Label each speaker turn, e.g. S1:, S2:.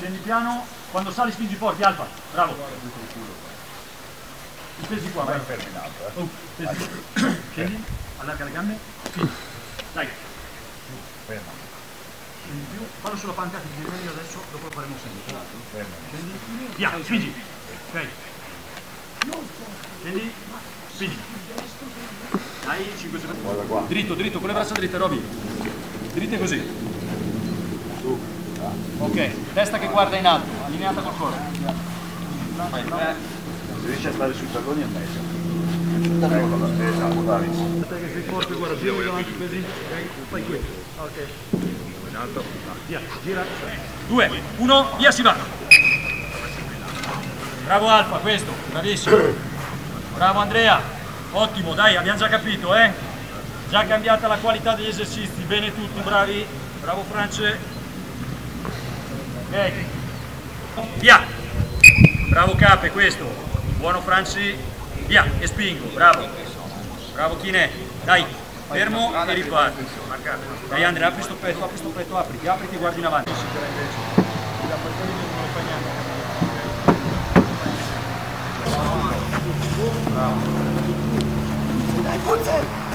S1: Scendi piano, quando sali spingi forti, Alfa, bravo. Pesi qua, vai.
S2: Fermi in alto,
S1: Pesi qua. Scendi, allarga le gambe, spingi. Dai.
S2: Ferma.
S1: Scendi più, fallo sulla panca che ti meglio adesso, dopo lo faremo sempre.
S2: Ferma.
S1: Scendi, via, spingi. Ok. Scendi, spingi. Dai, 5 secondi.
S2: Guarda qua.
S1: Dritto, dritto, con le braccia dritte, Roby. Dritte così. Ok, testa che guarda in alto, allineata col corpo.
S2: Se riesci a stare sui talloni è meglio. Esatto, dai.
S1: Aspetta che sei forte, guarda, gira davanti così. Ok, fai qui. Ok. In alto. Via, gira. 2, 1, via, si va. Bravo Alfa, questo, bravissimo. Bravo Andrea, ottimo, dai, abbiamo già capito, eh? Già cambiata la qualità degli esercizi, bene tutti, bravi. Bravo France. Ok. Via. Bravo Cape, questo. Buono Franci. Via, e spingo, bravo. Bravo Chinè. Dai, fermo e riparti. Dai Andrea, apri sto petto, apri, apriti e guardi in avanti.
S3: Dai, forza!